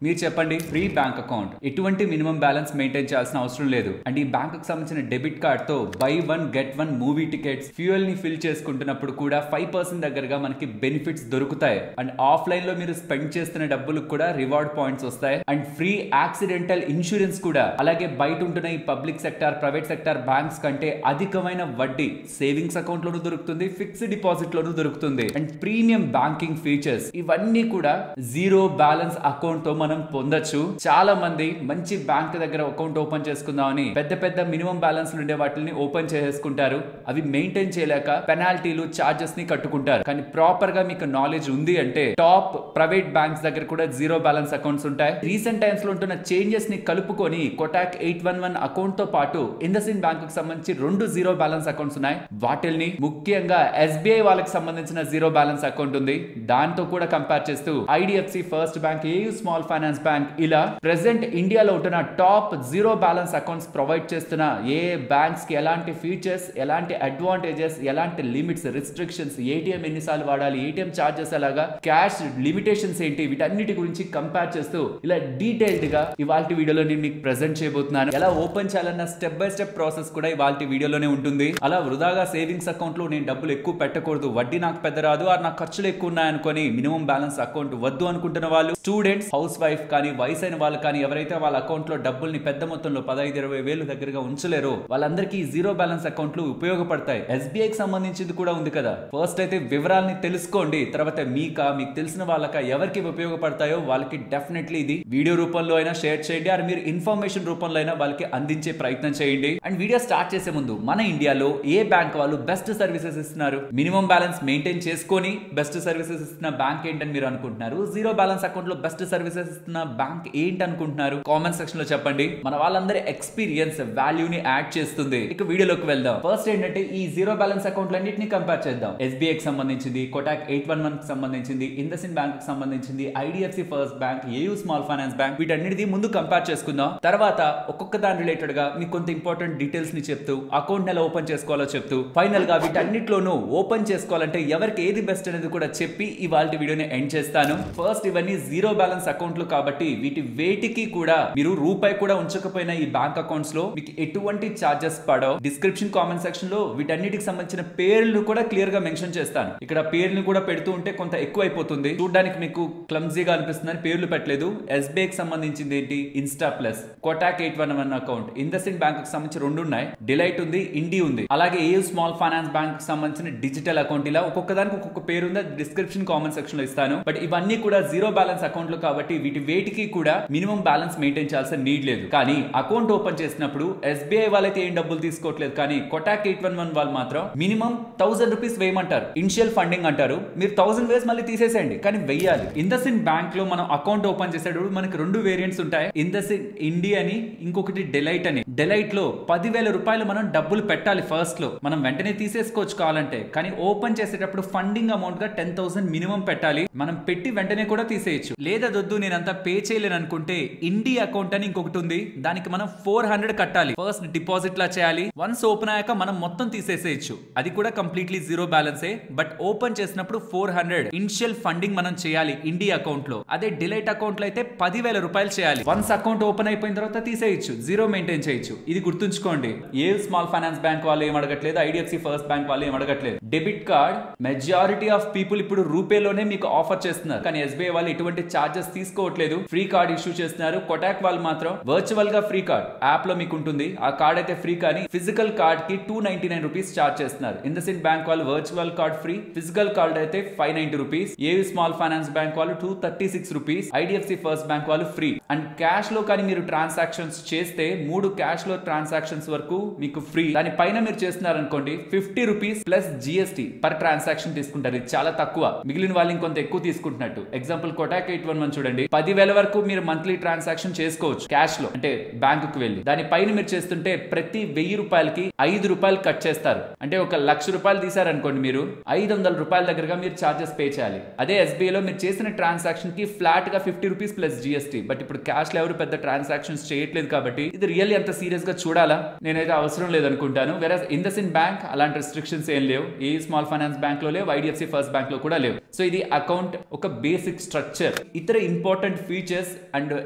మీరు చెప్పండి, free bank account, ఎటువంటి మినిమం బ్యాలెన్స్ మెయింటైన్ చేయాల్సిన అవసరం లేదు. అండ్ ఈ బ్యాంక్ కు సంబంధించిన డెబిట్ కార్డ్ తో by 1 get 1 movie tickets, fuel ని ఫిల్ చేసుకుంటున్నప్పుడు కూడా 5% దగ్గరగా మనకి బెనిఫిట్స్ దొరుకుతాయి. అండ్ ఆఫ్లైన్ లో మీరు స్పెండ్ చేస్తున్న డబ్బులకు కూడా రివార్డ్ పాయింట్స్ వస్తాయి. అండ్ ఫ్రీ యాక్సిడెంటల్ ఇన్సూరెన్స్ కూడా. అలాగే బయట ఉంటున్న ఈ public sector, private sector banks కంటే అధికమైన వడ్డీ సేవింగ్స్ అకౌంట్ లోనూ దొరుకుతుంది, ఫిక్స్డ్ డిపాజిట్ లోనూ దొరుకుతుంది. అండ్ ప్రీమియం బ్యాంకింగ్ ఫీచర్స్ ఇవన్నీ కూడా జీరో బ్యాలెన్స్ అకౌంట్ తో మనం పొందొచ్చు. చాలా మంది మంచి బ్యాంక్ దగ్గర అకౌంట్ ఓపెన్ చేసుకుందామని పెద్ద పెద్ద మినిమం బ్యాలెన్స్ ఉండే వాటిని ఓపెన్ చేసుకుంటారు. అవి మెయింటైన్ చేయలేక పెనాల్టీలు, చార్జెస్ ని కట్టుకుంటారు. కానీ ప్రాపర్ గా మీకు నాలెడ్జ్ ఉంది అంటే టాప్ ప్రైవేట్ బ్యాంక్స్ దగ్గర కూడా జీరో బ్యాలెన్స్ అకౌంట్స్ ఉంటాయి. రీసెంట్ టైమ్స్ లో ఉంటున్న చేంజెస్ ని కలుపుకొని కోటాక్ 811 అకౌంట్ తో పాటు ఇండస్ఇండ్ బ్యాంక్ కు సంబంధించి 2 జీరో బ్యాలెన్స్ అకౌంట్స్ ఉన్నాయి. వాటిల్ని ముఖ్యంగా ఎస్బీఐ వాళ్ళకి సంబంధించిన జీరో బ్యాలెన్స్ అకౌంట్ ఉంది, దాంతో కూడా కంపేర్ చేస్తూ IDFC first bank, AU small finance bank ఇలా ప్రెసెంట్ ఇండియాలో ఉంటున్న top zero balance accounts provide చేస్తున్న ఏ బ్యాంక్స్ కి ఎలాంటి ఫీచర్స్, ఎలాంటి అడ్వాంటేజెస్, ఎలాంటి లిమిట్స్, రిస్ట్రిక్షన్స్, ఏటీఎం ఎన్నిసార్లు వాడాలి, ఏటీఎం చార్జెస్ ఎలాగా, క్యాష్ లిమిటేషన్స్ ఏంటి, వీటన్నిటి గురించి కంపేర్ చేస్తూ ఇలా డీటెయిల్డ్ గా ఇవాళ వీడియోలో నేను మీకు ప్రెజెంట్ చేయబోతున్నాను. ఎలా ఓపెన్ చేయాలన్న స్టెప్ బై స్టెప్ ప్రాసెస్ కూడా ఇవాళ వీడియోలోనే ఉంటుంది. అలా వృధాగా సేవింగ్స్ అకౌంట్ లో నేను డబ్బులు ఎక్కువ పెట్టకూడదు, వడ్డీ నాకు పెద్ద రాదు, నాకు ఖర్చులు ఎక్కువ ఉన్నాయనుకొని మినిమం బ్యాలెన్స్ అకౌంట్ వద్దు అనుకుంటున్న వాళ్ళు, స్టూడెంట్స్, హౌస్ వైఫ్ కానీ, వయసైన వాళ్ళు కానీ, ఎవరైతే వాళ్ళ అకౌంట్ లో డబ్బుల్ని పెద్ద మొత్తంలో 15-20 వేలు దగ్గరగా ఉంచలేరో వాళ్ళందరికీ జీరో బ్యాలెన్స్ అకౌంట్లు ఉపయోగపడతాయి. ఎస్బీఐకి సంబంధించింది కూడా ఉంది కదా. ఫస్ట్ అయితే వివరాలని తెలుసుకోండి, తర్వాత మీకు తెలిసిన వాళ్ళక ఎవరికి ఉపయోగపడతాయో వాళ్ళకి డెఫినెట్లీ ఇది వీడియో రూపంలో అయినా షేర్ చేయండి, అది మీరు ఇన్ఫర్మేషన్ రూపంలో అయినా వాళ్ళకి అందించే ప్రయత్నం చేయండి. అండ్ వీడియో స్టార్ట్ చేసే ముందు మన ఇండియాలో ఏ బ్యాంక్ వాళ్ళు బెస్ట్ సర్వీసెస్ ఇస్తున్నారు, మినిమం బ్యాలెన్స్ మెయింటైన్ చేసుకొని బెస్ట్ సర్వీసెస్ ఇస్తున్న బ్యాంక్ ఏంటని మీరు అనుకుంటున్నారు, జీరో బ్యాలెన్స్ అకౌంట్ లో బెస్ట్ సర్వీసెస్ ఇస్తున్న బ్యాంక్ ఏంటి అనుకుంటున్నారు, కామెంట్ సెక్షన్ లో చెప్పండి. మన వాళ్ళందరి ఎక్స్పీరియన్స్ వాల్యూని యాడ్ చేస్తుంది. ఇక వీడియోలోకి వెళ్దాం. ఫస్ట్ ఏంటంటే ఈ జీరో బ్యాలెన్స్ అకౌంట్ అన్నిటిని కంపేర్ చేద్దాం. ఎస్బీఐ కి సంబంధించింది, కోటాక్ 811 కి సంబంధించింది, ఇండస్ఇండ్ బ్యాంక్ కి సంబంధించింది, IDFC first bank, AU small finance bank, వీటన్నిటిది ముందు కంపేర్ చేసుకుందాం. తర్వాత ఒక్కొక్క దాని రిలేటెడ్ గా మీకు కొంత ఇంపార్టెంట్ డీటెయిల్స్ ని చెప్తూ, అకౌంట్ ఎలా ఓపెన్ చేసుకోవాలో చెప్తూ, ఫైనల్ గా వీటన్నిటిలోనూ ఓపెన్ చేసుకోవాలంటే ఎవరికి ఏది బెస్ట్ అనేది కూడా చెప్పి ఇవాళ వీడియోని ఎండ్ చేస్తాను. ఫస్ట్ ఇవన్నీ జీరో బ్యాలెన్స్ అకౌంట్లు కాబట్టి వీటి వేటికి కూడా మీరు రూపాయి కూడా ఉంచకపోయినా ఈ బ్యాంక్ అకౌంట్స్ లో మీకు ఎటువంటి చార్జెస్ పడవు. డిస్క్రిప్షన్, కామెంట్ సెక్షన్ లో వీటన్నిటికి సంబంధించిన పేర్లు కూడా క్లియర్ గా మెన్షన్ చేస్తాను. ఇక్కడ పేర్లు కూడా పెడుతూ ఉంటే కొంత ఎక్కువ అయిపోతుంది, చూడడానికి మీకు క్లమ్జీగా అనిపిస్తుందని పేర్లు పెట్టలేదు. ఎస్బీఐ కి సంబంధించింది ఏంటి, Insta plus, Kotak 811 account, IndusInd bank కి సంబంధించి 2 ఉన్నాయి, డిలైట్ ఉంది, ఇండి ఉంది, అలాగే ఏయూ స్మాల్ ఫైనాన్స్ బ్యాంక్ కి సంబంధించిన డిజిటల్ అకౌంట్. ఇలా ఒక్కొక్క దానికి ఒక్కొక్క పేరు ఉంది, డిస్క్రిప్షన్, కామెంట్ సెక్షన్ లో ఇస్తాను. బట్ ఇవన్నీ కూడా జీరో బ్యాలెన్స్ అకౌంట్లు కాబట్టి వీటి వేటికి కూడా మినిమం బ్యాలెన్స్ మెయింటైన్ చేయాల్సిన నీడ్ లేదు. కానీ అకౌంట్ ఓపెన్ చేసినప్పుడు ఎస్బీఐ వాళ్ళైతే ఏం డబ్బులు తీసుకోవట్లేదు, కానీ కోటాక్ 811 వాళ్ళు మాత్రం మినిమం 1000 రూపీస్ వేయమంటారు, ఇనిషియల్ ఫండింగ్ అంటారు. మీరు 1000 వేసి మళ్ళీ తీసేసేయండి, కానీ వెయ్యాలి. ఇండస్ఇండ్ బ్యాంక్ లో మనం అకౌంట్ ఓపెన్ చేసేటప్పుడు మనకి 2 వేరియంట్స్ ఉంటాయి, ఇండస్ఇండ్ ఇండి అని, ఇంకొకటి డిలైట్ అని. డిలైట్ లో 10,000 రూపాయలు మనం డబ్బులు పెట్టాలి ఫస్ట్ లో, మనం వెంటనే తీసేసుకోవచ్చు కావాలంటే. కానీ ఓపెన్ చేసేటప్పుడు ఫండింగ్ అమౌంట్ గా 10,000 మినిమం పెట్టాలి. మనం పెట్టి వెంటనే కూడా తీసేయచ్చు. లేదా దొద్దు నేనంతా పే చేయలేను అనుకుంటే ఇండి అకౌంట్ అని ఇంకొకటి ఉంది, దానికి మనం 400 కట్టాలి, ఫస్ట్ డిపాజిట్ లా చేయాలి. వన్స్ ఓపెన్ అయ్యాక మనం మొత్తం తీసేసేయచ్చు, అది కూడా కంప్లీట్లీ జీరో బ్యాలెన్సే. బట్ ఓపెన్ చేసినప్పుడు 400 ఇనిషియల్ ఫండింగ్ మనం చేయాలి ఇండి అకౌంట్ లో. అదే డిలైట్ అకౌంట్ లో అయితే 10,000 రూపాయలు చేయాలి. వన్స్ అకౌంట్ ఓపెన్ అయిపోయిన తర్వాత తీసేయచ్చు, జీరో మెయింటైన్ చేయొచ్చు. ఇది గుర్తుంచుకోండి. ఏ స్మాల్ ఫైనాన్స్ బ్యాంక్ వాళ్ళు ఏం అడగట్లేదు, ఐడిఎఫ్సి ఫస్ట్ బ్యాంక్ వాళ్ళు ఏం అడగట్లేదు. Debit card majority of people ఇప్పుడు రూపేలోనే మీకు ఆఫర్ చేస్తున్నారు, కానీ ఎస్బీఐ వాళ్ళు ఎటువంటి చార్జెస్ తీసుకోవట్లేదు, ఫ్రీ కార్డ్ ఇష్యూ చేస్తున్నారు. కోటాక్ వాళ్ళు మాత్రం వర్చువల్ గా ఫ్రీ కార్డ్ యాప్ లో మీకు ఉంటుంది, ఆ కార్డ్ అయితే ఫ్రీ, కానీ ఫిజికల్ కార్డ్ కి 299 రూపీస్ చార్జ్ చేస్తున్నారు. ఇండస్ఇండ్ బ్యాంక్ వాళ్ళు virtual card free, physical card అయితే 590 rupees, AU small finance bank వాళ్ళు 236 రూపీస్, ఐడిఎఫ్సి ఫస్ట్ బ్యాంక్ వాళ్ళు ఫ్రీ. అండ్ క్యాష్ లో కానీ మీరు ట్రాన్సాక్షన్స్ చేస్తే 3 క్యాష్ లో ట్రాన్సాక్షన్స్ వరకు మీకు ఫ్రీ. దాని పైన మీరు చేస్తున్నారు అనుకోండి 50 rupees plus GST per transaction తీసుకుంటారు. ఇది చాలా తక్కువ, మిగిలిన వాళ్ళు ఇంకొంత ఎక్కువ తీసుకుంటున్నట్టు. ఎగ్జాంపుల్ కోటాక్ 811 చూడండి, 10,000 వరకు మీరు మంత్లీ ట్రాన్సాక్షన్ చేసుకోవచ్చు క్యాష్ లో, అంటే బ్యాంకు కు వెళ్ళి. దాని పైన మీరు చేస్తుంటే ప్రతి 1000 రూపాయలకి 5 రూపాయలు కట్ చేస్తారు. అంటే 1,00,000 రూపాయలు తీసారనుకోండి, మీరు 500 రూపాయల దగ్గరగా మీరు చార్జెస్ పే చేయాలి. అదే ఎస్బీఐ లో మీరు చేసిన ట్రాన్సాక్షన్ కి ఫ్లాట్ గా 50 రూపీస్ ప్లస్ జిఎస్టీ. బట్ ఇప్పుడు క్యాష్ లో ఎవరు పెద్ద ట్రాన్సాక్షన్స్ చేయట్లేదు కాబట్టి ఇది రియల్లీ అంత సీరియస్ గా చూడాలా, నేనైతే అవసరం లేదనుకుంటాను. వేరే ఇండస్ఇండ్ బ్యాంక్ అలాంటి రెస్ట్రిక్షన్స్ ఏం లేవు, ఏ స్మాల్ ఫైనాన్స్ బ్యాంక్ లో లేవు, ఐడిఎఫ్సి ఫస్ట్ బ్యాంక్ లో కూడా లేవు. సో ఇది అకౌంట్ ఒక బేసిక్ స్ట్రక్చర్. ఇతర important important features and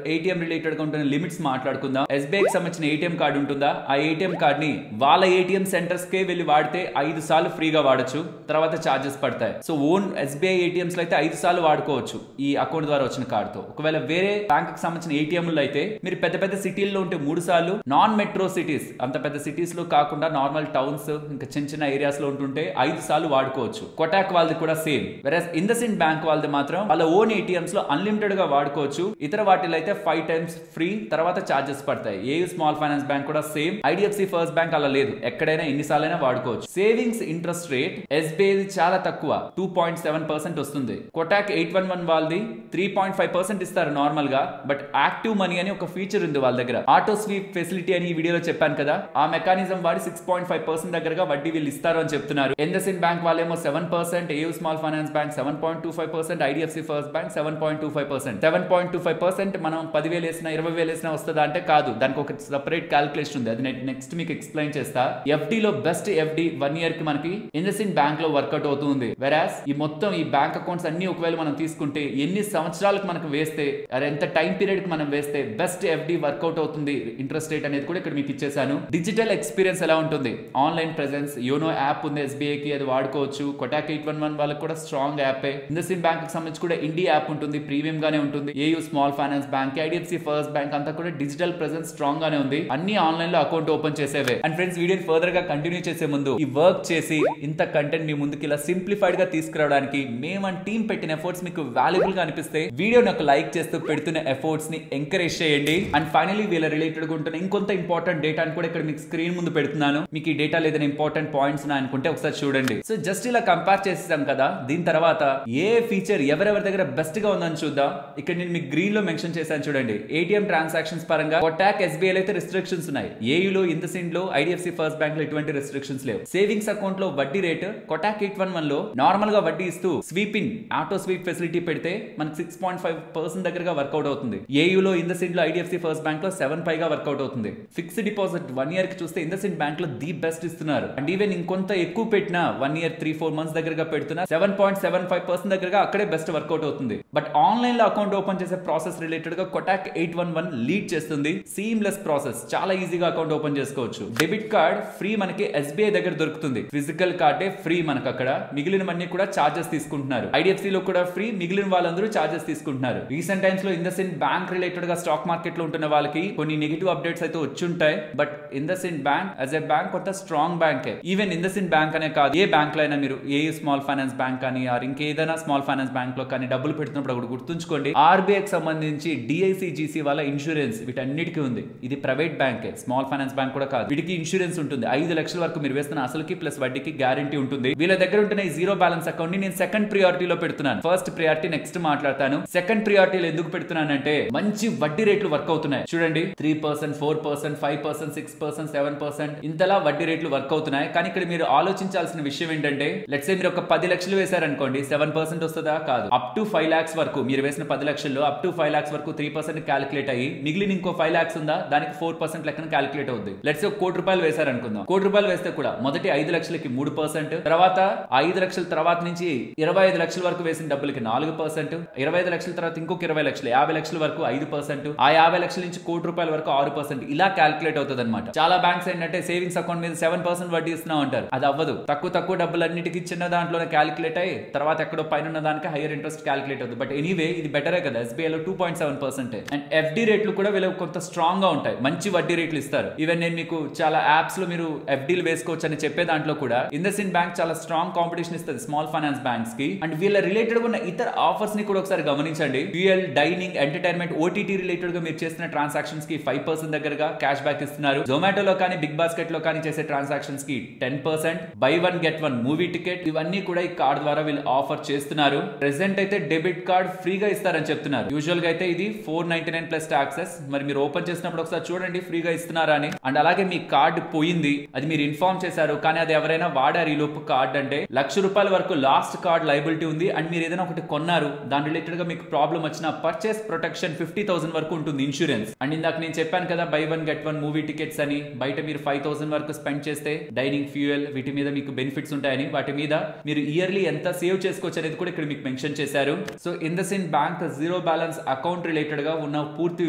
ATM related గా ఉంటున్న లిమిట్స్ మాట్లాడుకుందాం. ఎస్బీఐకి సంబంధించిన ఏటీఎం కార్డు ఉంటుందా, ఆ ఏటీఎం కార్డ్ ని వాళ్ళ ఏటీఎం సెంటర్స్ కే వెళ్ళి వాడితే 5 సార్లు ఫ్రీగా వాడచ్చు, తర్వాత చార్జెస్ పడతాయి. సో ఓన్ ఎస్బీఐ ఏటీఎంస్ లో అయితే 5 సార్లు వాడుకోవచ్చు ఈ అకౌంట్ ద్వారా వచ్చిన కార్డుతో. ఒకవేళ వేరే బ్యాంక్ కి సంబంధించిన ఏటీఎంలు అయితే మీరు పెద్ద పెద్ద సిటీల్లో ఉంటే 3 సార్లు, నాన్ మెట్రో సిటీస్ అంత పెద్ద సిటీస్ లో కాకుండా నార్మల్ టౌన్స్ ఇంకా చిన్న చిన్న ఏరియాస్ లో ఉంటుంటే 5 సార్లు వాడుకోవచ్చు. కొటాక్ వాళ్ళది కూడా సేమ్. వెరస్ ఇండస్ఇండ్ బ్యాంక్ వాళ్ళది మాత్రం వాళ్ళ ఓన్ ఏటీఎంస్ లో అన్లిమిటెడ్ గా వాడుకోవచ్చు. ఇతర వాటిలో అయితే 5 టైమ్స్ ఫ్రీ, తర్వాత చార్జెస్ పడతాయి. ఏయూ స్మాల్ ఫైనాన్స్ బ్యాంక్ కూడా సేమ్. ఐడిఎఫ్సి ఫస్ట్ బ్యాంక్ అలా లేదు, ఎక్కడైనా ఎన్నిసార్లైనా వాడుకోవచ్చు. సేవింగ్స్ ఇంట్రెస్ట్ రేట్ ఎస్బీఐ చాలా తక్కువ, 2.7% వస్తుంది. కొటాక్ 811 వాళ్ళది 3.5% ఇస్తారు నార్మల్ గా. బట్ యాక్టివ్ మనీ అని ఒక ఫీచర్ ఉంది వాళ్ళ దగ్గర. ఆటో స్వీప్ ఫెసిలిటీ అని ఈ వీడియోలో చెప్పాను కదా, ఆ మెకానిజం వాడి 6.5% దగ్గరగా వడ్డీ వీళ్ళు ఇస్తారు అని చెప్తున్నారు. ఇండస్ఇండ్ బ్యాంక్ వాళ్ళేమో 7%, AU small finance bank 7.25%, IDFC first bank 7.25%. 7.25% మనం 10,000 వేసినా 20,000 వేసినా వస్తుందా అంటే కాదు, దానికి ఒక సెపరేట్ క్యాలిక్యులేషన్ ఉంది. అది నెక్స్ట్ మీకు ఎక్స్ప్లెయిన్ చేస్తా. ఎఫ్డీలో బెస్ట్ ఎఫ్డీ 1 ఇయర్ కి మనకి ఇండస్ఇండ్ బ్యాంక్ లో వర్కౌట్ అవుతుంది. వెరాస్ ఈ మొత్తం ఈ బ్యాంక్ అకౌంట్స్ అన్ని ఒకవేళ మనం తీసుకుంటే ఎన్ని సంవత్సరాలకు మనకు వేస్తే, ఎంత టైం పీరియడ్ కి మనం వేస్తే బెస్ట్ ఎఫ్డీ వర్కౌట్ అవుతుంది ఇంట్రెస్ట్ రేట్ అనేది కూడా ఇక్కడ మీకు ఇచ్చేసాను. డిజిటల్ ఎక్స్పీరియన్స్ ఎలా ఉంటుంది, ఆన్లైన్ ప్రెజెన్స్, యోనో యాప్ ఉంది ఎస్బీఐ కి, అది వాడుకోవచ్చు. కొటాక్ 811 వాళ్ళకి కూడా స్ట్రాంగ్ యాప్. ఇండస్ఇండ్ బ్యాంక్ కి సంబంధించి కూడా ఇండియా యాప్ ఉంటుంది, ప్రీమియం గానే ఉంటుంది. AU small finance bank, IDFC first bank అంతా కూడా డిజిటల్ ప్రెజెన్స్ స్ట్రాంగ్ గానే ఉంది. అన్ని ఆన్లైన్ లో అకౌంట్ ఓపెన్ చేసేవే. అండ్ ఫ్రెండ్స్, వీడియోని ఫర్దర్ గా కంటిన్యూ చేసే ముందు ఈ వర్క్ చేసి ఇంత కంటెంట్ మీ ముందుకి ఇలా సింప్లిఫైడ్ గా తీసుకురావడానికి మేము మన టీం పెట్టిన ఎఫర్ట్స్ మీకు వాల్యుబుల్ గా అనిపిస్తే వీడియోని ఒక లైక్ చేస్తూ పెడుతున్న ఎఫర్ట్స్ ని ఎంకరేజ్ చేయండి. అండ్ ఫైనలీ వీళ్ళ రిలేటెడ్ గా ఉంటున్న ఇంకొంత ఇంపార్టెంట్ డేటాని కూడా ఇక్కడ మీకు స్క్రీన్ ముందు పెడుతున్నాను. మీకు ఈ డేటా ఏదైనా ఇంపార్టెంట్ పాయింట్స్ అనుకుంటే ఒకసారి చూడండి. సో జస్ట్ ఇలా కంపేర్ చేసేసాం కదా, దీని తర్వాత ఏ ఫీచర్ ఎవరెవరి దగ్గర బెస్ట్ గా ఉందని చూద్దాం. ఇక్కడ నేను మీకు గ్రీన్ లో మెన్షన్ చేశాను చూడండి. ఏటీఎం ట్రాన్సాక్షన్స్ పరంగా కొటాక్ ఎస్బీఐ అయితే రిస్ట్రిక్షన్స్ ఉన్నాయి. ఏయూలో, ఇండస్ఇండ్ లో, ఐడిఎఫ్సి ఫస్ట్ బ్యాంక్ లో ఎటువంటి రిస్ట్రిక్షన్స్ లేవు. సేవింగ్స్ అకౌంట్ లో వడ్డీ రేట్ కొటాక్ 811 లో నార్మల్ గా వడ్డీ ఇస్తూ స్వీపింగ్ ఆటో స్వీప్ ఫెసిలిటీ పెడితే మనకి 6.5% దగ్గరగా వర్కౌట్ అవుతుంది. ఏయూలో, ఇండస్ఇండ్ లో, ఐడిఎఫ్సి ఫస్ట్ బ్యాంక్ లో 7 పైగా వర్కౌట్ అవుతుంది. ఫిక్స్డ్ డిపాజిట్ 1 ఇయర్ కి చూస్తే ఇండస్ఇండ్ బ్యాంక్ లో ది బెస్ట్ ఇస్తున్నారు. అండ్ ఈవెన్ ఇంకొంత ఎక్కువ పెట్టినా 1 ఇయర్ 3-4 మంత్స్ దగ్గరగా పెడుతున్నా 7.75% దగ్గరగా అక్కడే బెస్ట్ వర్కౌట్ అవుతుంది. బట్ ఆన్లైన్ లో అకౌంట్ ఓపెన్ చేసే ప్రాసెస్ రిలేటెడ్ గా కొటాక్ 811 లీడ్ చేస్తుంది. సీమ్లెస్ ప్రాసెస్, చాలా ఈజీగా అకౌంట్ ఓపెన్ చేసుకోవచ్చు. డెబిట్ కార్డ్ ఫ్రీ మనకి ఎస్బీఐ దగ్గర దొరుకుతుంది. ఫిజికల్ కార్డే ఫ్రీ మనకు అక్కడ, మిగిలినవన్నీ కూడా చార్జెస్ తీసుకుంటున్నారు. ఐడిఎఫ్సి లో కూడా ఫ్రీ, మిగిలిన వాళ్ళందరూ చార్జెస్ తీసుకుంటున్నారు. రీసెంట్ టైమ్స్ లో ఇండస్ఇండ్ బ్యాంక్ రిలేటెడ్ గా స్టాక్ మార్కెట్ లో ఉంటున్న వాళ్ళకి కొన్ని నెగిటివ్ అప్డేట్స్ అయితే వచ్చుంటాయి. But IndusInd bank as a bank కొంత స్ట్రాంగ్ బ్యాంకే. ఈవెన్ ఇండస్ఇండ్ బ్యాంక్ అనే కాదు, ఏ బ్యాంక్ లో అయినా మీరు ఏ స్మాల్ ఫైనాన్స్ బ్యాంక్ కానీ ఆర్ ఇంకేదైనా స్మాల్ ఫైనాన్స్ బ్యాంక్ లో కానీ డబ్బులు పెడుతున్నప్పుడు ఒకటి గుర్తుంచుకోండి, ఆర్బీఐకి సంబంధించి డిఐసిజిసి వాళ్ళ ఇన్సూరెన్స్ వీటన్నిటికీ ఉంది. ఇది ప్రైవేట్ బ్యాంకే, స్మాల్ ఫైనాన్స్ బ్యాంక్ కూడా కాదు. వీటికి ఇన్సూరెన్స్ ఉంటుంది. 5 లక్షల వరకు మీరు వేస్తున్న అసలుకి ప్లస్ వడ్డీకి గ్యారంటీ ఉంటుంది. వీళ్ళ దగ్గర ఉంటున్న ఈ జీరో బ్యాలెన్స్ అకౌంట్ ని నేను సెకండ్ ప్రియారిటీలో పెడుతున్నాను. ఫస్ట్ ప్రియారిటీ నెక్స్ట్ మాట్లాడతాను. సెకండ్ ప్రియారిటీలో ఎందుకు పెడుతున్నానంటే మంచి వడ్డీ రేట్లు వర్క్ అవుతున్నాయి. చూడండి, 3%, 4%, 5%, 6%, 7% ఇంతలా వడ్డీ రేట్లు వర్క్ అవుతున్నాయి. కానీ ఇక్కడ మీరు ఆలోచించాల్సిన విషయం ఏంటంటే, లెట్స్ సే మీరు ఒక 10 లక్షలు వేశారనుకోండి, 7% వస్తుందా? కాదు. అప్ టు 5 lakhs వరకు మీరు వేసిన 10 లక్షల్లో అప్ టు 5 lakhs వరకు 3% క్యాలిక్యులేట్ అయ్యి మిగిలిన ఇంకో 5 lakhs ఉందా, దానికి 4% లెక్కన క్యాలిక్యులేట్ అవుతుంది. లెట్స్ సే 1 కోటి రూపాయలు వేశారనుకుందాం. 1 కోటి రూపాయలు వేస్తే కూడా మొదటి 5 లక్షలకి 3%, తర్వాత 5 లక్షల తర్వాత నుంచి 25 లక్షల వరకు వేసిన డబ్బులకి 4%, 25 లక్షల తర్వాత ఇంకొక 20 లక్షలు, 50 లక్షల వరకు 5%, ఆ 50 లక్షల నుంచి 1 కోటి రూపాయల వరకు 6%, ఇలా క్యాలిక్యులేట్ అవుతుంది అనమాట. చాలా బ్యాంక్స్ ఏంటంటే సేవింగ్స్ అకౌంట్ మీద 7% వడ్డీ ఇస్తున్నాం అంటారు. అది అవ్వదు. తక్కువ డబ్బులన్నిటికీ చిన్న దాంట్లోనే క్యాలిక్యులేట్ అయ్యి తర్వాత ఎక్కడో పైన దానికి హైయర్ ఇంట్రెస్ట్ క్యాలిక్యులేట్ అవుతుంది. బట్ ఎనీవే ఇది బెటరే కదా. ఎస్బీఐ లో 2.7%. అండ్ ఎఫ్డీ రేట్లు కూడా వీళ్ళు కొంత స్ట్రాంగ్ గా ఉంటాయి, మంచి వడ్డీ రేట్లు ఇస్తారు. ఈవెన్ నేను మీకు చాలా యాప్స్ లో మీరు ఎఫ్డీలు వేసుకోవచ్చు అని చెప్పే దాంట్లో కూడా ఇండస్ఇండ్ బ్యాంక్ చాలా స్ట్రాంగ్ కాంపిటీషన్ ఇస్తుంది స్మాల్ ఫైనాన్స్ బ్యాంక్స్ కి. అండ్ వీళ్ళ రిలేటెడ్ ఉన్న ఇతర ఆఫర్స్ ని కూడా ఒకసారి గమనించండి. Fuel, dining, entertainment, OTT related గా మీరు చేసిన ట్రాన్సాక్షన్స్ కి 5% దగ్గరగా క్యాష్ బ్యాక్ ఇస్తున్నారు. జొమాటోలో కానీ బిగ్ బాస్కెట్ లో కానీ చేసే ట్రాన్సాక్షన్స్ కి 10%, బై 1 get 1 మూవీ టికెట్, ఇవన్నీ కూడా ఈ కార్డ్ ద్వారా వీళ్ళు ఆఫర్ చేస్తున్నారు. ప్రెసెంట్ అయితే డెబిట్ కార్డ్ ఫ్రీగా ఇస్తారని చెప్తున్నారు. యూజువల్ గా అయితే ఇది 499 ప్లస్ టాక్సెస్. మరి మీరు ఓపెన్ చేసినప్పుడు ఒకసారి చూడండి ఫ్రీగా ఇస్తున్నారా అని. అండ్ అలాగే మీ కార్డు పోయింది, అది మీరు ఇన్ఫార్మ్ చేశారు, కానీ అది ఎవరైనా వాడారు ఈ లోపు కార్డ్ అంటే ₹1,00,000 వరకు లాస్ట్ కార్డ్ లైబిలిటీ ఉంది. అండ్ మీరు ఏదైనా ఒకటి కొన్నారు, దాని రిలేటెడ్ గా మీకు ప్రాబ్లం వచ్చిన పర్చేస్ ప్రొటెక్షన్ 50,000 వరకు ఉంటుంది ఇన్సూరెన్స్. అండ్ ఇందాక నేను చెప్పాను కదా బై 1 get 1 మూవీ టికెట్స్ అని. బయట మీరు 5,000 వరకు స్పెండ్ చేస్తే డైనింగ్, ఫ్యూయల్ వీటి మీద మీకు బెనిఫిట్స్ ఉంటాయని, వాటి మీద మీరు ఇయర్లీ ఎంత సేవ్ చేసుకోవచ్చు అనేది కూడా ఇక్కడ మీకు మెన్షన్ చేశారు. So IndusInd bank zero balance account related గా ఉన్న పూర్తి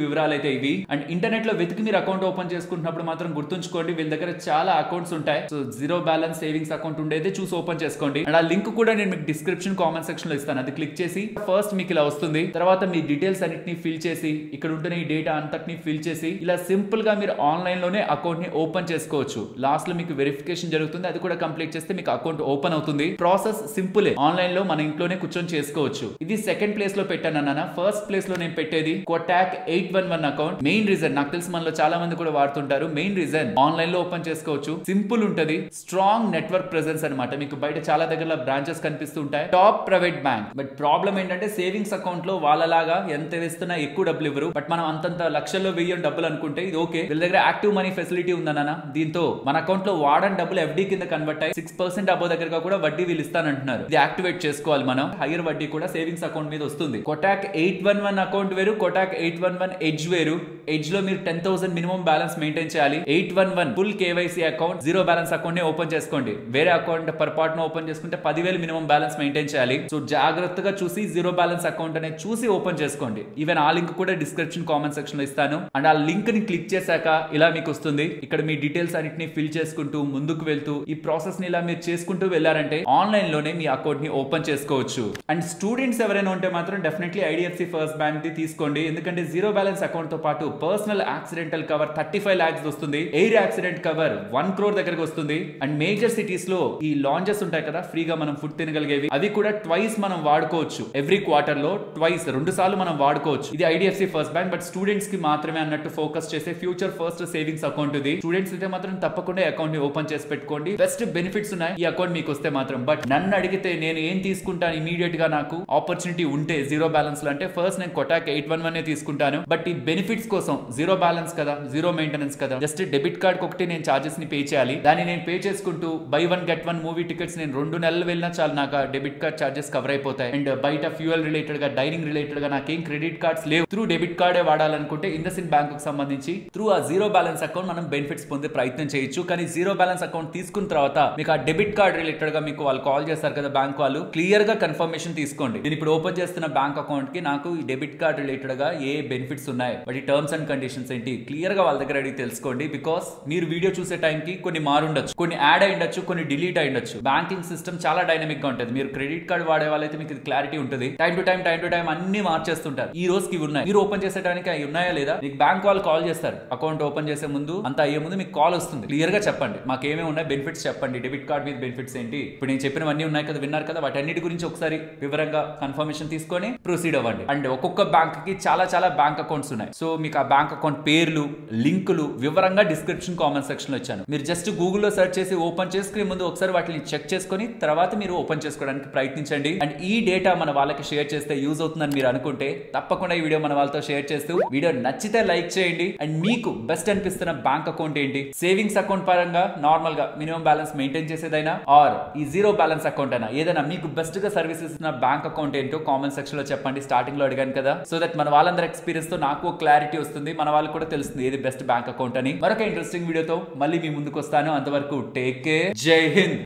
వివరాలు అయితే ఇవి. అండ్ ఇంటర్నెట్ లో వెతికి మీరు అకౌంట్ ఓపెన్ చేసుకుంటున్నప్పుడు మాత్రం గుర్తుంచుకోండి, వీళ్ళ దగ్గర చాలా అకౌంట్స్ ఉంటాయి. So zero balance savings account ఉండేది చూసి ఓపెన్ చేసుకోండి. అండ్ ఆ లింక్ కూడా నేను మీకు డిస్క్రిప్షన్ కామెంట్ సెక్షన్ లో ఇస్తాను. అది క్లిక్ చేసి ఫస్ట్ మీకు ఇలా వస్తుంది. తర్వాత మీ డీటెయిల్స్ అన్నిటిని ఫిల్ చేసి ఇక్కడ ఉంటున్న ఈ డేటా అంతటిని ఫిల్ చేసి ఇలా సింపుల్ గా మీరు ఆన్లైన్ లోనే అకౌంట్ ని ఓపెన్ చేసుకోవచ్చు. లాస్ట్ లో మీకు వెరిఫికేషన్ జరుగుతుంది, అది కూడా కంప్లీట్ చేస్తే మీకు అకౌంట్ ఓపెన్ అవుతుంది. ప్రాసెస్ సింపుల్, ఆన్లైన్ లో మన ఇంట్లోనే కూర్చొని చేసుకోవచ్చు. ఇది సెకండ్ ప్లేస్ లో పెట్టాను అన్న. ఫస్ట్ ప్లేస్ లో నేను పెట్టేది Kotak 811 అకౌంట్. మెయిన్ రీజన్ నాకు తెలిసి మనలో చాలా మంది కూడా వాడుతుంటారు. మెయిన్ రీజన్ ఆన్లైన్ లో ఓపెన్ చేసుకోవచ్చు, సింపుల్ ఉంటది, స్ట్రాంగ్ నెట్వర్క్ ప్రెజెన్స్ అనమాట. మీకు బయట చాలా దగ్గర బ్రాంచెస్ కనిపిస్తుంటాయి. Top private bank. But problem ఏంటంటే సేవింగ్స్ అకౌంట్ లో వాళ్ళలాగా ఎంత వేస్తున్నా ఎక్కువ డబ్బులు ఇవ్వరు. బట్ మనం అంతంత లక్షల్లో వెయ్యం డబ్బులు అనుకుంటే ఇది ఓకే. వీళ్ళ దగ్గర యాక్టివ్ మనీ ఫెసిలిటీ ఉందన్న. దీంతో మన అకౌంట్ లో వాడని డబ్బులు FD కింద కన్వర్ట్ అయ్యి 6% అబో దగ్గరగా కూడా వడ్డీ వీళ్ళు ఇస్తానంటున్నారు. ఇది యాక్టివేట్ చేసుకోవాలి మనం. హైయర్ వడ్డీ కూడా సేవింగ్స్ అకౌంట్ మీద వస్తుంది. Kotak 811 అకౌంట్ వేరు, Kotak 811 ఎడ్జ్ వేరు. ఎడ్జ్ లో మీరు 10,000 మినిమం బ్యాలెన్స్ మెయింటైన్ చేయాలి. 811 full KYC account, zero balance account ని ఓపెన్ చేసుకోండి. వేరే అకౌంట్ పొరపాటున ఓపెన్ చేసుకుంటే 10,000 మినిమం బ్యాలెన్స్ మెయింటైన్ చేయాలి. సో జాగ్రత్తగా చూసి జీరో బ్యాలెన్స్ అకౌంట్ అనేది చూసి ఓపెన్ చేసుకోండి. ఈవెన్ ఆ లింక్ కూడా డిస్క్రిప్షన్ కామెంట్ సెక్షన్ లో ఇస్తాను. అండ్ ఆ లింక్ ని క్లిక్ చేశాక ఇలా మీకు వస్తుంది. ఇక్కడ మీ డీటెయిల్స్ అన్నిటిని ఫిల్ చేసుకుంటూ ముందుకు వెళ్తూ ఈ ప్రాసెస్ ని ఇలా మీరు చేసుకుంటూ వెళ్ళారంటే ఆన్లైన్ లోనే మీ అకౌంట్ ని ఓపెన్ చేసుకోవచ్చు. అండ్ స్టూడెంట్స్ ఎవరైనా ఉంటే మాత్రం definitely IDFC first bank the తీసుకోండి. ఎందుకంటే జీరో బ్యాలెన్స్ అకౌంట్ తో పాటు పర్సనల్ యాక్సిడెంటల్ కవర్ 35 lakhs వస్తుంది. ఎయిర్ యాక్సిడెంట్ కవర్ 1 crore దగ్గరకు వస్తుంది. అండ్ మేజర్ సిటీస్ లో ఈ లాంజెస్ ఉంటాయి కదా, ఫ్రీగా మనం ఫుడ్ తినగలిగేవి, అవి కూడా ట్వైస్ మనం వాడుకోవచ్చు. ఎవ్రీ క్వార్టర్ లో ట్వైస్, 2 సార్లు మనం వాడుకోవచ్చు. ఇది IDFC first bank. But students కి మాత్రమే అన్నట్టు ఫోకస్ చేసే ఫ్యూచర్ ఫస్ట్ సేవింగ్స్ అకౌంట్ ఇది. స్టూడెంట్స్ అయితే మాత్రం తప్పకుండా అకౌంట్ ని ఓపెన్ చేసి పెట్టుకోండి. బెస్ట్ బెనిఫిట్స్ ఉన్నాయి ఈ అకౌంట్ మీకు వస్తే మాత్రం. బట్ నన్ను అడిగితే నేను ఏం తీసుకుంటాను ఇమీడియట్ గా నాకు ఆపర్చునిటీ ఉంటే జీరో బ్యాలెన్స్ లో అంటే ఫస్ట్ నేను Kotak 811 తీసుకుంటాను. బట్ ఈ బెనిఫిట్స్ కోసం జీరో బ్యాలెన్స్ కదా, జీరో మెయింటెనెన్స్ కదా, జస్ట్ డెబిట్ కార్డ్ ఒకటి నేను చార్జెస్ ని పే చేయాలి. దాన్ని నేను పే చేసుకుంటూ బై 1 get 1 మూవీ టికెట్స్ నేను 2 నెలలు వెళ్ళినా చాలు నాకు డెబిట్ కార్డ్ చార్జెస్ కవర్ అయిపోతాయి. అండ్ బయట ఫ్యూయల్ రిలేటెడ్ గా, డైనింగ్ రిలేటెడ్ గా నాకేం క్రెడిట్ కార్డ్స్ లేవు. త్రూ డెబిట్ కార్డే వాడాలనుకుంటే ఇండస్ఇండ్ బ్యాంక్ కు సంబంధించి త్రూ ఆ జీరో బ్యాలెన్స్ అకౌంట్ మనం బెనిఫిట్స్ పొందే ప్రయత్నం చేయొచ్చు. కానీ జీరో బ్యాలెన్స్ అకౌంట్ తీసుకున్న తర్వాత మీకు ఆ డెబిట్ కార్డ్ రిలేటెడ్ గా మీకు వాళ్ళు కాల్ చేస్తారు కదా బ్యాంక్ వాళ్ళు, క్లియర్ గా కన్ఫర్మేషన్ తీసుకోండి. నేను ఇప్పుడు ఓపెన్ చేస్తున్న బ్యాంక్ అకౌంట్ కి నాకు ఈ డెబిట్ కార్డ్ రిలేటెడ్ గా ఏ బెనిఫిట్స్ ఉన్నాయి, వాటి టర్మ్స్ అండ్ కండిషన్స్ ఏంటి, క్లియర్ గా వాళ్ళ దగ్గర అడిగి తెలుసుకోండి. బికాస్ మీరు వీడియో చూసే టైం కి కొన్ని మారుండొచ్చు, కొన్ని యాడ్ అయి ఉండొచ్చు, కొన్ని డిలీట్ అయి ఉండొచ్చు. బ్యాంకింగ్ సిస్టమ్ చాలా డైనమిక్ గా ఉంటుంది. మీరు క్రెడిట్ కార్డ్ వాడే వాళ్ళైతే మీకు ఇది క్లారిటీ ఉంటుంది. టైం టు టైం అన్ని మార్చేస్తుంటారు. ఈ రోజుకి ఇవి ఉన్నాయి, మీరు ఓపెన్ చేసేటానికి అవి ఉన్నాయా లేదా, మీకు బ్యాంక్ వాళ్ళు కాల్ చేస్తారు. అకౌంట్ ఓపెన్ చేసే ముందు అంతా అయ్యే ముందు మీకు కాల్ వస్తుంది. క్లియర్ గా చెప్పండి మాకు ఏమేమి ఉన్నాయి బెనిఫిట్స్ చెప్పండి, డెబిట్ కార్డ్ మీద బెనిఫిట్స్ ఏంటి. ఇప్పుడు నేను చెప్పినవన్నీ ఉన్నాయి కదా, విన్నారు కదా, వాటన్నిటి గురించి ఒకసారి వివరంగా కన్ఫర్మేషన్ తీసుకొని ప్రొసీడ్ అవ్వండి. అండ్ ఒక్కొక్క బ్యాంక్ కి చాలా బ్యాంక్ అకౌంట్స్ ఉన్నాయి. సో మీకు ఆ బ్యాంక్ అకౌంట్ పేర్లు, లింకులు వివరంగా డిస్క్రిప్షన్ కామెంట్ సెక్షన్ లో ఇచ్చాను. మీరు జస్ట్ గూగుల్లో సెర్చ్ చేసి ఓపెన్ చేసుకునే ముందు ఒకసారి వాటిని చెక్ చేసుకుని తర్వాత మీరు ఓపెన్ చేసుకోవడానికి ప్రయత్నించండి. అండ్ ఈ డేటా మన వాళ్ళకి షేర్ చేస్తే యూజ్ అవుతుందని మీరు అనుకుంటే తప్పకుండా ఈ వీడియో మన వాళ్ళతో షేర్ చేస్తూ, వీడియో నచ్చితే లైక్ చేయండి. అండ్ మీకు బెస్ట్ అనిపిస్తున్న బ్యాంక్ అకౌంట్ ఏంటి, సేవింగ్స్ అకౌంట్ పరంగా నార్మల్ గా మినిమం బ్యాలెన్స్ మెయింటైన్ చేసేదైనా ఆర్ ఈ జీరో బ్యాలెన్స్ అకౌంట్ అయినా ఏదైనా మీకు బెస్ట్ గా సర్వీసెస్ ఇస్తున్న బ్యాంక్ అకౌంట్ ఏంటో కామెంట్ సెక్షన్ లో చెప్పండి. స్టార్టింగ్ లో అడిగాను కదా, సో దట్ మన వాళ్ళందరి ఎక్స్పీరియన్స్ తో నాకు క్లారిటీ వస్తుంది, మన వాళ్ళకి కూడా తెలుస్తుంది ఏది బెస్ట్ బ్యాంక్ అకౌంట్ అని. మరొక ఇంట్రెస్టింగ్ వీడియోతో మళ్ళీ మీ ముందుకు వస్తాను. అంతవరకు టేక్ కేర్, జై హింద్.